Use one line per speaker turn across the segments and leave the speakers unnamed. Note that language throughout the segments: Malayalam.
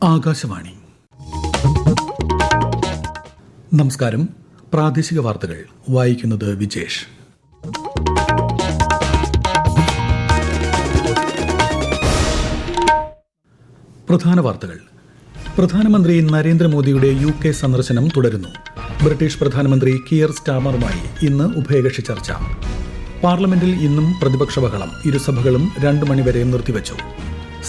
ആകാശവാണി. നമസ്കാരം. പ്രാദേശിക വാർത്തകൾ വായിക്കുന്നത് വിജേഷ്. പ്രധാന വാർത്തകൾ. പ്രധാനമന്ത്രി നരേന്ദ്രമോദിയുടെ UK സന്ദർശനം തുടരുന്നു. ബ്രിട്ടീഷ് പ്രധാനമന്ത്രി കിയർ സ്റ്റാമറുമായി ഇന്ന് ഉഭയകക്ഷി ചർച്ച. പാർലമെന്റിൽ ഇന്നും പ്രതിപക്ഷ ബഹളം. ഇരുസഭകളും 2 മണിവരെ നിർത്തിവച്ചു.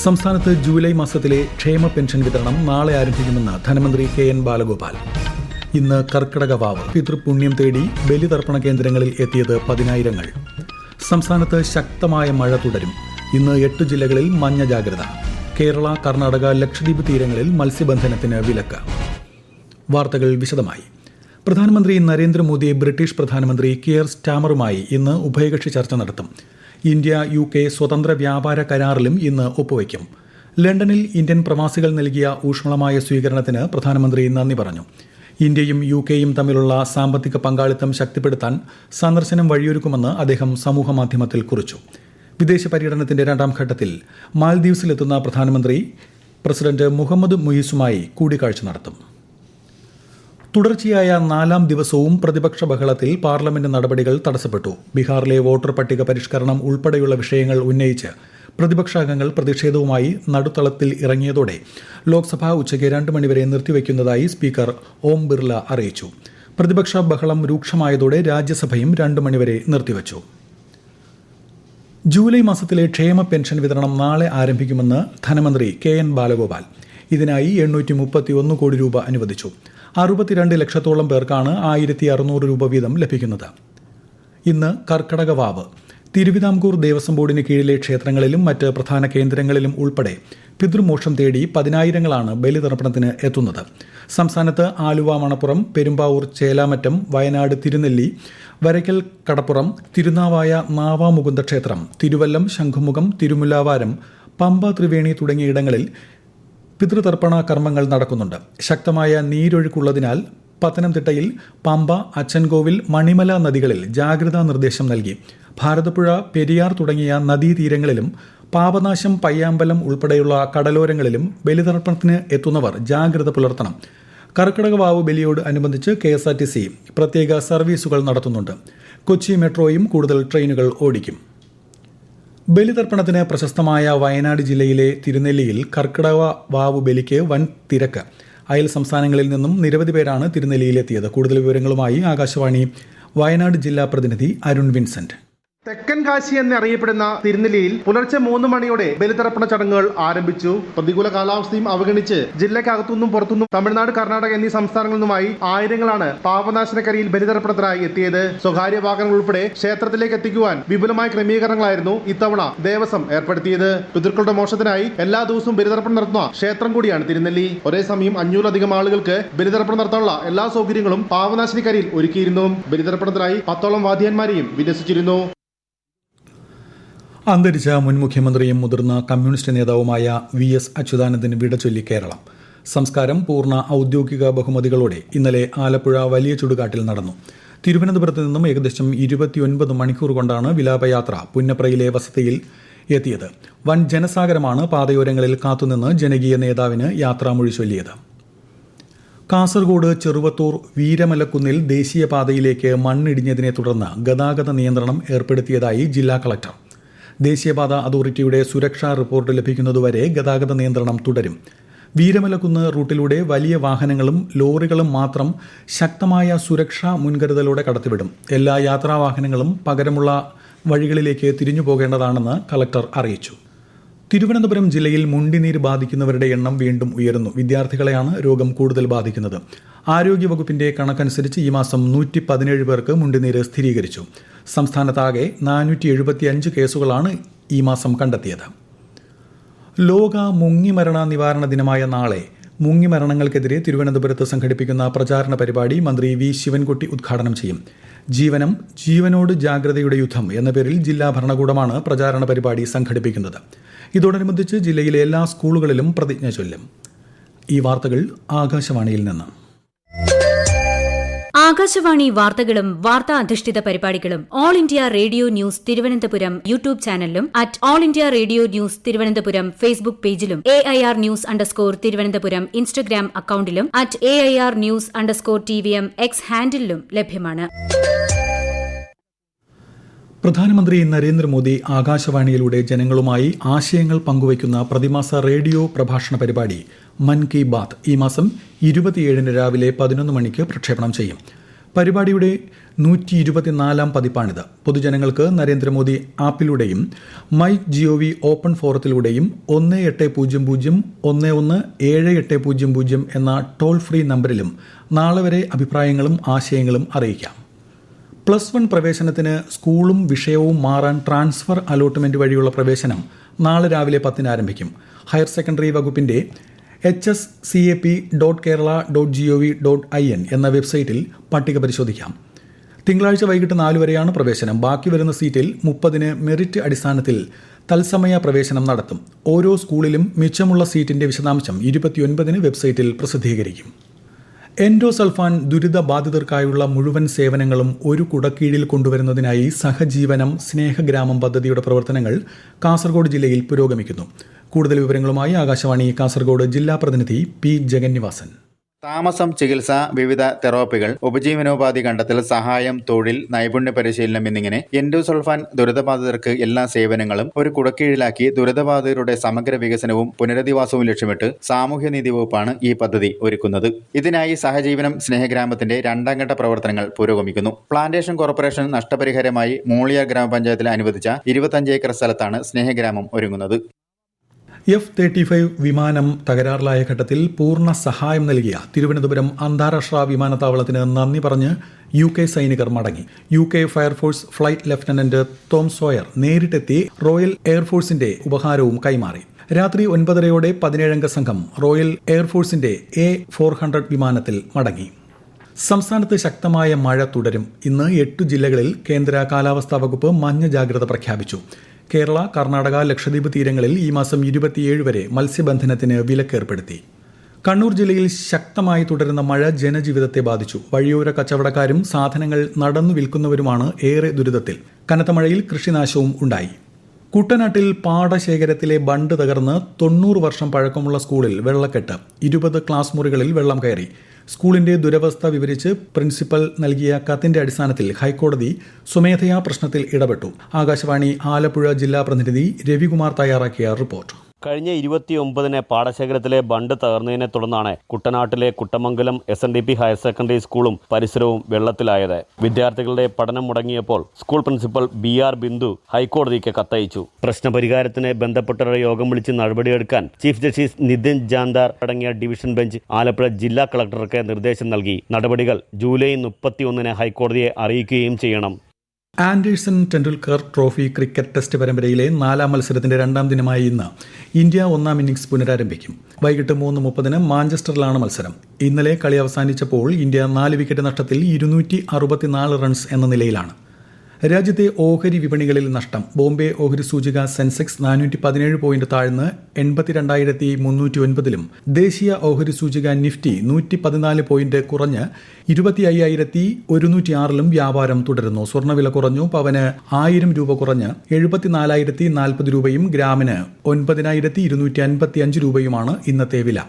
സംസ്ഥാനത്ത് ജൂലൈ മാസത്തിലെ ക്ഷേമ പെൻഷൻ വിതരണം നാളെ ആരംഭിക്കുമെന്ന് ധനമന്ത്രി KN ബാലഗോപാൽ. ഇന്ന് കർക്കിടക വാവ്. പിതൃപുണ്യം തേടി ബലിതർപ്പണ കേന്ദ്രങ്ങളിൽ എത്തിയത് പതിനായിരങ്ങൾ. സംസ്ഥാനത്ത് ശക്തമായ മഴ തുടരും. ഇന്ന് 8 ജില്ലകളിൽ മഞ്ഞ ജാഗ്രത. കേരള, കർണാടക, ലക്ഷദ്വീപ് തീരങ്ങളിൽ മത്സ്യബന്ധനത്തിന് വിലക്ക്. വാർത്തകൾ വിശദമായി. പ്രധാനമന്ത്രി നരേന്ദ്രമോദി ബ്രിട്ടീഷ് പ്രധാനമന്ത്രി കിയർ സ്റ്റാമറുമായി ഇന്ന് ഉഭയകക്ഷി ചർച്ച നടത്തും. ഇന്ത്യ UK സ്വതന്ത്ര വ്യാപാര കരാറിലും ഇന്ന് ഒപ്പുവയ്ക്കും. ലണ്ടനിൽ ഇന്ത്യൻ പ്രവാസികൾ നൽകിയ ഊഷ്മളമായ സ്വീകരണത്തിന് പ്രധാനമന്ത്രി നന്ദി പറഞ്ഞു. ഇന്ത്യയും UKയും തമ്മിലുള്ള സാമ്പത്തിക പങ്കാളിത്തം ശക്തിപ്പെടുത്താൻ സന്ദർശനം വഴിയൊരുക്കുമെന്ന് അദ്ദേഹം സമൂഹമാധ്യമത്തിൽ കുറിച്ചു. വിദേശ പര്യടനത്തിന്റെ 2ാം ഘട്ടത്തിൽ മാൽദീവ്സിലെത്തുന്ന പ്രധാനമന്ത്രി പ്രസിഡന്റ് മുഹമ്മദ് മുയിസുമായി കൂടിക്കാഴ്ച നടത്തും. തുടർച്ചയായ 4ാം ദിവസവും പ്രതിപക്ഷ ബഹളത്തിൽ പാർലമെന്റ് നടപടികൾ തടസ്സപ്പെട്ടു. ബീഹാറിലെ വോട്ടർ പട്ടിക പരിഷ്കരണം ഉൾപ്പെടെയുള്ള വിഷയങ്ങൾ ഉന്നയിച്ച് പ്രതിപക്ഷാംഗങ്ങൾ പ്രതിഷേധവുമായി നടുത്തളത്തിൽ ഇറങ്ങിയതോടെ ലോക്സഭ ഉച്ചയ്ക്ക് 2 മണിവരെ നിർത്തിവെക്കുന്നതായി സ്പീക്കർ ഓം ബിർല അറിയിച്ചു. പ്രതിപക്ഷ ബഹളം രൂക്ഷമായതോടെ രാജ്യസഭയും 2 മണിവരെ നിർത്തിവച്ചു. ജൂലൈ മാസത്തിലെ ക്ഷേമ പെൻഷൻ വിതരണം നാളെ ആരംഭിക്കുമെന്ന് ധനമന്ത്രി KN ബാലഗോപാൽ. ഇതിനായി 831 കോടി രൂപ അനുവദിച്ചു. 62 ലക്ഷത്തോളം പേർക്കാണ് 1600 രൂപ വീതം ലഭിക്കുന്നത്. ഇന്ന് കർക്കിടക വാവ്. തിരുവിതാംകൂർ ദേവസ്വം ബോർഡിന് കീഴിലെ ക്ഷേത്രങ്ങളിലും മറ്റ് പ്രധാന കേന്ദ്രങ്ങളിലും ഉൾപ്പെടെ പിതൃമോക്ഷം തേടി പതിനായിരങ്ങളാണ് ബലിതർപ്പണത്തിന് എത്തുന്നത്. സംസ്ഥാനത്ത് ആലുവ, മണപ്പുറം, പെരുമ്പാവൂർ, ചേലാമറ്റം, വയനാട് തിരുനെല്ലി, വരയ്ക്കൽ കടപ്പുറം, തിരുനാവായ നാവാമുകുന്ദ ക്ഷേത്രം, തിരുവല്ലം, ശംഖുമുഖം, തിരുമുല്ലാവാരം, പമ്പ, ത്രിവേണി തുടങ്ങിയ ഇടങ്ങളിൽ പിതൃതർപ്പണ കർമ്മങ്ങൾ നടക്കുന്നുണ്ട്. ശക്തമായ നീരൊഴുക്കുള്ളതിനാൽ പത്തനംതിട്ടയിൽ പമ്പ, അച്ചൻകോവിൽ, മണിമല നദികളിൽ ജാഗ്രതാ നിർദ്ദേശം നൽകി. ഭാരതപ്പുഴ, പെരിയാർ തുടങ്ങിയ നദീതീരങ്ങളിലും പാപനാശം, പയ്യാമ്പലം ഉൾപ്പെടെയുള്ള കടലോരങ്ങളിലും ബലിതർപ്പണത്തിന് എത്തുന്നവർ ജാഗ്രത പുലർത്തണം. കർക്കിടക വാവ് ബലിയോട് അനുബന്ധിച്ച് KSRTC പ്രത്യേക സർവീസുകൾ നടത്തുന്നുണ്ട്. കൊച്ചി മെട്രോയും കൂടുതൽ ട്രെയിനുകൾ ഓടിക്കും. ബലിതർപ്പണത്തിന് പ്രശസ്തമായ വയനാട് ജില്ലയിലെ തിരുനെല്ലിയിൽ കർക്കിടക വാവ് ബലിക്ക് വൻ തിരക്ക്. അയൽ സംസ്ഥാനങ്ങളിൽ നിന്നും നിരവധി പേരാണ് തിരുനെല്ലിയിലെത്തിയത്. കൂടുതൽ വിവരങ്ങളുമായി ആകാശവാണി വയനാട് ജില്ലാ പ്രതിനിധി അരുൺ വിൻസെന്റ്.
തെക്കൻ കാശി എന്നറിയപ്പെടുന്ന തിരുനെല്ലിയിൽ പുലർച്ചെ 3 മണിയോടെ ബലിതർപ്പണ ചടങ്ങുകൾ ആരംഭിച്ചു. പ്രതികൂല കാലാവസ്ഥയും അവഗണിച്ച് ജില്ലക്കകത്തുനിന്നും പുറത്തുനിന്നും തമിഴ്നാട്, കർണാടക എന്നീ സംസ്ഥാനങ്ങളിൽ നിന്നുമായി ആയിരങ്ങളാണ് പാപനാശനക്കരിയിൽ ബലിതർപ്പണത്തിനായി എത്തിയത്. സ്വകാര്യ വാഹനങ്ങൾ ഉൾപ്പെടെ ക്ഷേത്രത്തിലേക്ക് എത്തിക്കുവാൻ വിപുലമായ ക്രമീകരണങ്ങളായിരുന്നു ഇത്തവണ ദേവസ്വം ഏർപ്പെടുത്തിയത്. പിതൃക്കളുടെ മോക്ഷത്തിനായി എല്ലാ ദിവസവും ബലിതർപ്പണം നടത്തുന്ന ക്ഷേത്രം കൂടിയാണ് തിരുനെല്ലി. ഒരേ സമയം 500-ലധികം ആളുകൾക്ക് ബലിതർപ്പണം നടത്താനുള്ള എല്ലാ സൗകര്യങ്ങളും പാപനാശനക്കരിയിൽ ഒരുക്കിയിരുന്നു. ബലിതർപ്പണത്തിനായി 10ഓളം വാദ്യന്മാരെയും വിന്യസിച്ചിരുന്നു.
അന്തരിച്ച മുൻ മുഖ്യമന്ത്രിയും മുതിർന്ന കമ്മ്യൂണിസ്റ്റ് നേതാവുമായ VS അച്യുതാനന്ദന് വിട ചൊല്ലി കേരളം. സംസ്കാരം പൂർണ്ണ ഔദ്യോഗിക ബഹുമതികളോടെ ഇന്നലെ ആലപ്പുഴ വലിയ ചുടുകാട്ടിൽ നടന്നു. തിരുവനന്തപുരത്ത് നിന്നും ഏകദേശം 29 മണിക്കൂർ കൊണ്ടാണ് വിലാപയാത്ര പുന്നപ്രയിലെ വസതിയിൽ എത്തിയത്. വൻ ജനസാഗരമാണ് പാതയോരങ്ങളിൽ കാത്തുനിന്ന് ജനകീയ നേതാവിന് യാത്രാമൊഴി ചൊല്ലിയത്. കാസർഗോഡ് ചെറുവത്തൂർ വീരമലക്കുന്നിൽ ദേശീയപാതയിലേക്ക് മണ്ണിടിഞ്ഞതിനെ തുടർന്ന് ഗതാഗത നിയന്ത്രണം ഏർപ്പെടുത്തിയതായി ജില്ലാ കളക്ടർ. ദേശീയപാത അതോറിറ്റിയുടെ സുരക്ഷാ റിപ്പോർട്ട് ലഭിക്കുന്നതുവരെ ഗതാഗത നിയന്ത്രണം തുടരും. വീരമലക്കുന്ന് റൂട്ടിലൂടെ വലിയ വാഹനങ്ങളും ലോറികളും മാത്രം ശക്തമായ സുരക്ഷാ മുൻകരുതലോടെ കടത്തിവിടും. എല്ലാ യാത്രാവാഹനങ്ങളും പകരമുള്ള വഴികളിലേക്ക് തിരിഞ്ഞു പോകേണ്ടതാണെന്ന് കളക്ടർ അറിയിച്ചു. തിരുവനന്തപുരം ജില്ലയിൽ മുണ്ടിനീര് ബാധിക്കുന്നവരുടെ എണ്ണം വീണ്ടും ഉയരുന്നു. വിദ്യാർത്ഥികളെയാണ് രോഗം കൂടുതൽ ബാധിക്കുന്നത്. ആരോഗ്യവകുപ്പിന്റെ കണക്കനുസരിച്ച് ഈ മാസം 117 പേർക്ക് മുണ്ടിനീര് സ്ഥിരീകരിച്ചു. സംസ്ഥാനത്താകെ 475 കേസുകളാണ് ഈ മാസം കണ്ടെത്തിയത്. ലോക മുങ്ങിമരണ നിവാരണ ദിനമായ നാളെ മുങ്ങിമരണങ്ങൾക്കെതിരെ തിരുവനന്തപുരത്ത് സംഘടിപ്പിക്കുന്ന പ്രചാരണ പരിപാടി മന്ത്രി V ശിവൻകുട്ടി ഉദ്ഘാടനം ചെയ്യും. ജീവനം ജീവനോട് ജാഗ്രതയുടെ യുദ്ധം എന്ന പേരിൽ ജില്ലാ ഭരണകൂടമാണ് പ്രചാരണ പരിപാടി സംഘടിപ്പിക്കുന്നത്. ഇതോടനുബന്ധിച്ച് ജില്ലയിലെ എല്ലാ സ്കൂളുകളിലും പ്രതിജ്ഞ ചൊല്ലും. ഈ വാർത്തകൾ ആകാശവാണിയിൽ നിന്ന്.
ആകാശവാണി വാർത്തകളും വാർത്താ അധിഷ്ഠിത പരിപാടികളും All India Radio News Thiruvananthapuram YouTube ചാനലിലും @All India Radio News Thiruvananthapuram Facebook പേജിലും AIR News _തിരുവനന്തപുരം ഇൻസ്റ്റഗ്രാം അക്കൌണ്ടിലും @AIR News _TVM X ഹാൻഡിലും ലഭ്യമാണ്.
പ്രധാനമന്ത്രി നരേന്ദ്രമോദി ആകാശവാണിയിലൂടെ ജനങ്ങളുമായി ആശയങ്ങൾ പങ്കുവയ്ക്കുന്ന പ്രതിമാസ റേഡിയോ പ്രഭാഷണ പരിപാടി മൻ കി ബാത്ത് ഈ മാസം 27 രാവിലെ 11 മണിക്ക് പ്രക്ഷേപണം ചെയ്യും. പരിപാടിയുടെ 124-ാം പതിപ്പാണിത്. പൊതുജനങ്ങൾക്ക് നരേന്ദ്രമോദി ആപ്പിലൂടെയും MyGov ഓപ്പൺ ഫോറത്തിലൂടെയും 1800-11-7800 എന്ന ടോൾ ഫ്രീ നമ്പറിലും നാളെ വരെ അഭിപ്രായങ്ങളും ആശയങ്ങളും അറിയിക്കാം. +1 പ്രവേശനത്തിന് സ്കൂളും വിഷയവും മാറാൻ ട്രാൻസ്ഫർ അലോട്ട്മെന്റ് വഴിയുള്ള പ്രവേശനം നാളെ രാവിലെ 10-ന് ആരംഭിക്കും. ഹയർ സെക്കൻഡറി വകുപ്പിന്റെ hscap.kerala.gov.in എന്ന വെബ്സൈറ്റിൽ പട്ടിക പരിശോധിക്കാം. തിങ്കളാഴ്ച വൈകിട്ട് 4 വരെയാണ് പ്രവേശനം. ബാക്കി വരുന്ന സീറ്റിൽ 30-ന് മെറിറ്റ് അടിസ്ഥാനത്തിൽ തത്സമയ പ്രവേശനം നടത്തും. ഓരോ സ്കൂളിലും മിച്ചമുള്ള സീറ്റിന്റെ വിശദാംശം 29-ന് വെബ്സൈറ്റിൽ പ്രസിദ്ധീകരിക്കും. എൻഡോസൾഫാൻ ദുരിതബാധിതർക്കായുള്ള മുഴുവൻ സേവനങ്ങളും ഒരു കുടക്കീഴിൽ കൊണ്ടുവരുന്നതിനായി സഹജീവനം സ്നേഹഗ്രാമം പദ്ധതിയുടെ പ്രവർത്തനങ്ങൾ കാസർഗോഡ് ജില്ലയിൽ പുരോഗമിക്കുന്നു. കൂടുതൽ വിവരങ്ങളുമായി ആകാശവാണി കാസർഗോഡ് ജില്ലാ പ്രതിനിധി പി ജഗന്നിവാസൻ.
താമസം, ചികിത്സ, വിവിധ തെറാപ്പികൾ, ഉപജീവനോപാധി കണ്ടെത്തൽ, സഹായം, തൊഴിൽ, നൈപുണ്യ പരിശീലനം എന്നിങ്ങനെ എൻഡോസൾഫാൻ ദുരിതബാധിതർക്ക് എല്ലാ സേവനങ്ങളും ഒരു കുടക്കീഴിലാക്കി ദുരിതബാധിതരുടെ സമഗ്ര വികസനവും പുനരധിവാസവും ലക്ഷ്യമിട്ട് സാമൂഹ്യനീതി വകുപ്പാണ് ഈ പദ്ധതി ഒരുക്കുന്നത്. ഇതിനായി സഹജീവനം സ്നേഹഗ്രാമത്തിന്റെ 2ാം ഘട്ട പ്രവർത്തനങ്ങൾ പുരോഗമിക്കുന്നു. പ്ലാന്റേഷൻ കോർപ്പറേഷൻ നഷ്ടപരിഹാരമായി മൂളിയാർ ഗ്രാമപഞ്ചായത്തിൽ അനുവദിച്ച 25 ഏക്കർ സ്ഥലത്താണ് സ്നേഹഗ്രാമം ഒരുങ്ങുന്നത്.
F-35 വിമാനം തകരാറിലായ ഘട്ടത്തിൽ പൂർണ്ണ സഹായം നൽകിയ തിരുവനന്തപുരം അന്താരാഷ്ട്ര വിമാനത്താവളത്തിന് നന്ദി പറഞ്ഞ് UK സൈനികർ മടങ്ങി. UK fire force flight lieutenant Tom Sawyer നേരിട്ടെത്തി റോയൽ എയർഫോഴ്സിന്റെ ഉപഹാരവും കൈമാറി. രാത്രി 9:30 17-അംഗ സംഘം റോയൽ എയർഫോഴ്സിന്റെ A400 വിമാനത്തിൽ മടങ്ങി. സംസ്ഥാനത്ത് ശക്തമായ മഴ തുടരും. ഇന്ന് 8 ജില്ലകളിൽ കേന്ദ്ര കാലാവസ്ഥാ വകുപ്പ് മഞ്ഞ ജാഗ്രത പ്രഖ്യാപിച്ചു. കേരള, കർണാടക, ലക്ഷദ്വീപ് തീരങ്ങളിൽ ഈ മാസം 27 വരെ മത്സ്യബന്ധനത്തിന് വിലക്കേർപ്പെടുത്തി. കണ്ണൂർ ജില്ലയിൽ ശക്തമായി തുടരുന്ന മഴ ജനജീവിതത്തെ ബാധിച്ചു. വഴിയോര കച്ചവടക്കാരും സാധനങ്ങൾ നടന്നു വിൽക്കുന്നവരുമാണ് ഏറെ ദുരിതത്തിൽ. കനത്ത മഴയിൽ കൃഷിനാശവും ഉണ്ടായി. കുട്ടനാട്ടിൽ പാടശേഖരത്തിലെ ബണ്ട് തകർന്ന് 90 വർഷം പഴക്കമുള്ള സ്കൂളിൽ വെള്ളക്കെട്ട്. 20 ക്ലാസ് മുറികളിൽ വെള്ളം കയറി. സ്കൂളിന്റെ ദുരവസ്ഥ വിവരിച്ച് പ്രിൻസിപ്പൽ നൽകിയ കത്തിന്റെ അടിസ്ഥാനത്തിൽ ഹൈക്കോടതി സ്വമേധയാ പ്രശ്നത്തിൽ ഇടപെട്ടു. ആകാശവാണി ആലപ്പുഴ ജില്ലാ പ്രതിനിധി രവികുമാർ തയ്യാറാക്കിയ റിപ്പോർട്ട്.
കഴിഞ്ഞ 29-ന് പാടശേഖരത്തിലെ ബണ്ട് തകർന്നതിനെ തുടർന്നാണ് കുട്ടനാട്ടിലെ കുട്ടമംഗലം SNDP ഹയർ സെക്കൻഡറി സ്കൂളും പരിസരവും വെള്ളത്തിലായത്. വിദ്യാർത്ഥികളുടെ പഠനം മുടങ്ങിയപ്പോൾ സ്കൂൾ പ്രിൻസിപ്പൽ BR ബിന്ദു ഹൈക്കോടതിക്ക് കത്തയച്ചു. പ്രശ്നപരിഹാരത്തിന് ബന്ധപ്പെട്ടവരുടെ യോഗം വിളിച്ച് നടപടിയെടുക്കാൻ ചീഫ് ജസ്റ്റിസ് നിതിൻ ജാന്ദാർ അടങ്ങിയ ഡിവിഷൻ ബെഞ്ച് ആലപ്പുഴ ജില്ലാ കളക്ടർക്ക് നിർദ്ദേശം നൽകി. നടപടികൾ ജൂലൈ 31-ന് ഹൈക്കോടതിയെ അറിയിക്കുകയും ചെയ്യണം.
Anderson Tendulkar trophy cricket test പരമ്പരയിലെ 4ാം മത്സരത്തിന്റെ 2ാം ദിനമായ ഇന്ന് ഇന്ത്യ 1ാം ഇന്നിംഗ്സ് പുനരാരംഭിക്കും. വൈകിട്ട് 3:30-ന് മാഞ്ചസ്റ്ററിലാണ് മത്സരം. ഇന്നലെ കളി അവസാനിച്ചപ്പോൾ ഇന്ത്യ 4 വിക്കറ്റ് നഷ്ടത്തിൽ 264 റൺസ് എന്ന നിലയിലാണ്. രാജ്യത്തെ ഓഹരി വിപണികളിൽ നഷ്ടം. ബോംബെ ഓഹരി സൂചിക സെൻസെക്സ് 417 പോയിന്റ് താഴ്ന്ന് 82,309-ലും ദേശീയ ഓഹരി സൂചിക നിഫ്റ്റി 114 പോയിന്റ് കുറഞ്ഞ് 25,106-ലും വ്യാപാരം തുടരുന്നു. സ്വർണ്ണവില കുറഞ്ഞു. പവന് 1000 രൂപ കുറഞ്ഞ് 74,040 രൂപയും ഗ്രാമിന് 9,255 രൂപയുമാണ് ഇന്നത്തെ വില.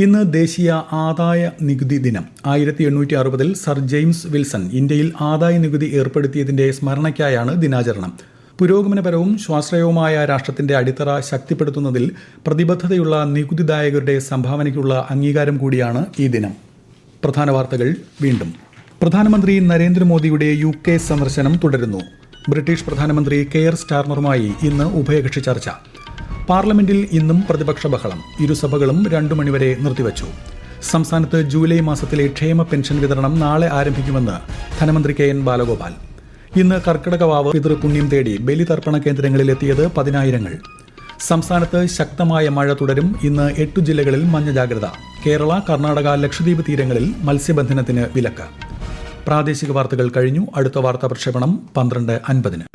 ഇന്ന് ദേശീയ ആദായ നികുതി ദിനം. 1860-ൽ സർ ജെയിംസ് വിൽസൺ ഇന്ത്യയിൽ ആദായ നികുതി ഏർപ്പെടുത്തിയതിന്റെ സ്മരണയ്ക്കായാണ് ദിനാചരണം. പുരോഗമനപരവും സ്വാശ്രയവുമായ രാഷ്ട്രത്തിന്റെ അടിത്തറ ശക്തിപ്പെടുത്തുന്നതിൽ പ്രതിബദ്ധതയുള്ള നികുതിദായകരുടെ സംഭാവനയ്ക്കുള്ള അംഗീകാരം കൂടിയാണ് ഈ ദിനം. പ്രധാന വാർത്തകൾ വീണ്ടും. പ്രധാനമന്ത്രി നരേന്ദ്രമോദിയുടെ UK സന്ദർശനം തുടരുന്നു. ബ്രിട്ടീഷ് പ്രധാനമന്ത്രി കെയർ സ്റ്റാർമറുമായി ഇന്ന് ഉഭയകക്ഷി ചർച്ച. പാർലമെന്റിൽ ഇന്നും പ്രതിപക്ഷ ബഹളം. ഇരുസഭകളും 2 മണിവരെ നിർത്തിവച്ചു. സംസ്ഥാനത്ത് ജൂലൈ മാസത്തിലെ ക്ഷേമ പെൻഷൻ വിതരണം നാളെ ആരംഭിക്കുമെന്ന് ധനമന്ത്രി KN ബാലഗോപാൽ. ഇന്ന് കർക്കിടകവാവ് പിതൃപുണ്യം തേടി ബലിതർപ്പണ കേന്ദ്രങ്ങളിലെത്തിയത് 10,000-ങ്ങൾ. സംസ്ഥാനത്ത് ശക്തമായ മഴ തുടരും. ഇന്ന് 8 ജില്ലകളിൽ മഞ്ഞ ജാഗ്രത. കേരള, കർണാടക, ലക്ഷദ്വീപ് തീരങ്ങളിൽ മത്സ്യബന്ധനത്തിന് വിലക്ക്. പ്രാദേശിക വാർത്തകൾ കഴിഞ്ഞു. അടുത്ത വാർത്താ പ്രക്ഷേപണം 12:50-ന്.